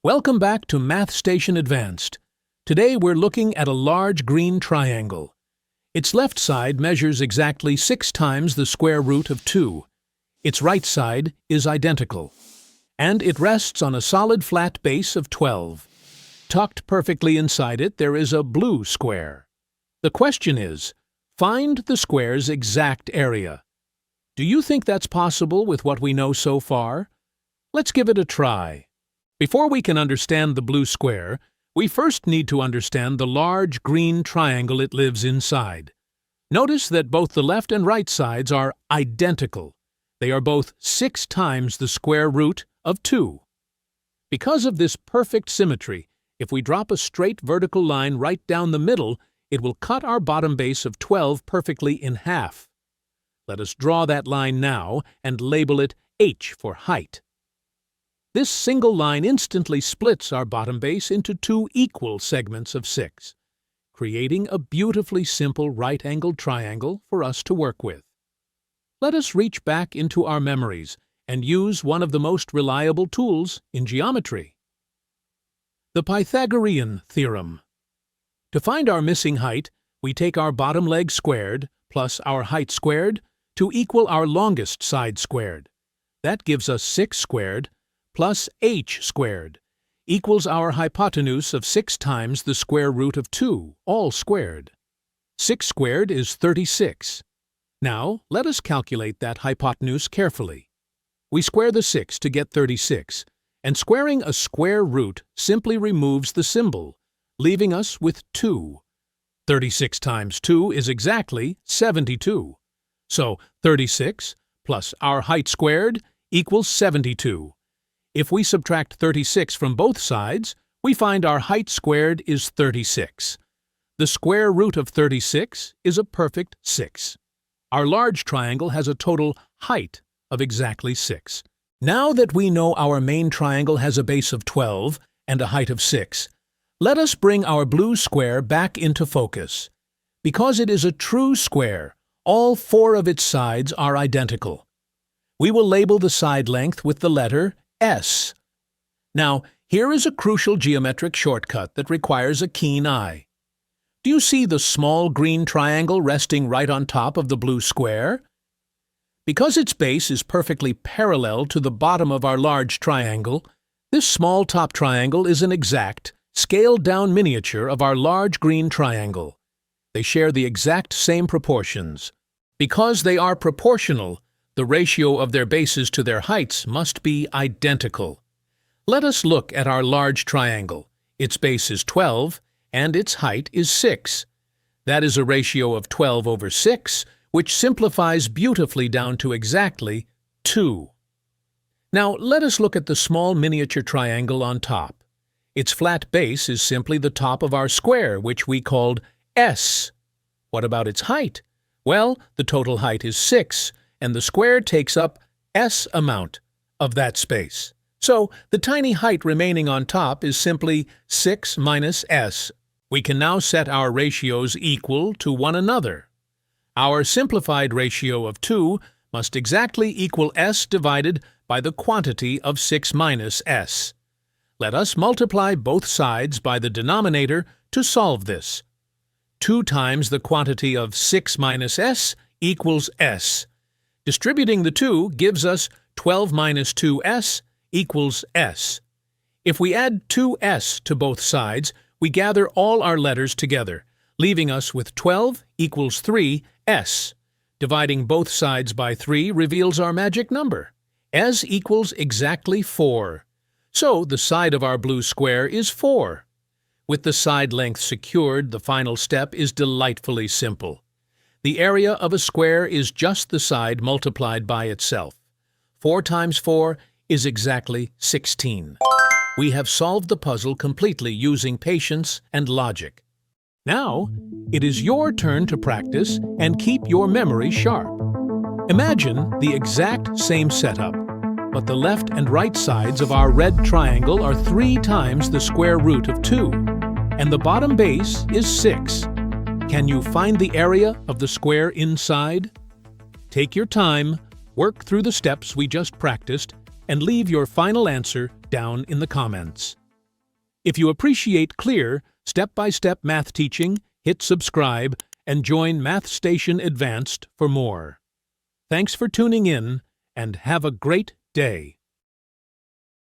Welcome back to Math Station Advanced. Today we're looking at a large green triangle. Its left side measures exactly 6 times the square root of 2. Its right side is identical. And it rests on a solid flat base of 12. Tucked perfectly inside it there is a blue square. The question is, find the square's exact area. Do you think that's possible with what we know so far? Let's give it a try. Before we can understand the blue square, we first need to understand the large green triangle it lives inside. Notice that both the left and right sides are identical. They are both 6 times the square root of 2. Because of this perfect symmetry, if we drop a straight vertical line right down the middle, it will cut our bottom base of 12 perfectly in half. Let us draw that line now and label it H for height. This single line instantly splits our bottom base into 2 equal segments of 6, creating a beautifully simple right-angled triangle for us to work with. Let us reach back into our memories and use one of the most reliable tools in geometry: the Pythagorean theorem. To find our missing height, we take our bottom leg squared plus our height squared to equal our longest side squared. That gives us 6 squared plus h squared equals our hypotenuse of 6 times the square root of 2, all squared. 6 squared is 36. Now, let us calculate that hypotenuse carefully. We square the 6 to get 36, and squaring a square root simply removes the symbol, leaving us with 2. 36 times 2 is exactly 72. So 36 plus our height squared equals 72. If we subtract 36 from both sides, we find our height squared is 36. The square root of 36 is a perfect 6. Our large triangle has a total height of exactly 6. Now that we know our main triangle has a base of 12 and a height of 6, let us bring our blue square back into focus. Because it is a true square, all 4 of its sides are identical. We will label the side length with the letter S. Now, here is a crucial geometric shortcut that requires a keen eye. Do you see the small green triangle resting right on top of the blue square? Because its base is perfectly parallel to the bottom of our large triangle, this small top triangle is an exact, scaled-down miniature of our large green triangle. They share the exact same proportions. Because they are proportional, the ratio of their bases to their heights must be identical. Let us look at our large triangle. Its base is 12, and its height is 6. That is a ratio of 12 over 6, which simplifies beautifully down to exactly 2. Now, let us look at the small miniature triangle on top. Its flat base is simply the top of our square, which we called S. What about its height? Well, the total height is 6, and the square takes up S amount of that space. So, the tiny height remaining on top is simply 6 minus S. We can now set our ratios equal to one another. Our simplified ratio of 2 must exactly equal S divided by the quantity of 6 minus S. Let us multiply both sides by the denominator to solve this. 2 times the quantity of 6 minus S equals S. Distributing the 2 gives us 12 minus 2s equals s. If we add 2s to both sides, we gather all our letters together, leaving us with 12 equals 3s. Dividing both sides by 3 reveals our magic number. S equals exactly 4. So the side of our blue square is 4. With the side length secured, the final step is delightfully simple. The area of a square is just the side multiplied by itself. 4 times 4 is exactly 16. We have solved the puzzle completely using patience and logic. Now, it is your turn to practice and keep your memory sharp. Imagine the exact same setup, but the left and right sides of our red triangle are 3 times the square root of 2, and the bottom base is 6. Can you find the area of the square inside? Take your time, work through the steps we just practiced, and leave your final answer down in the comments. If you appreciate clear, step-by-step math teaching, hit subscribe and join Math Station Advanced for more. Thanks for tuning in, and have a great day.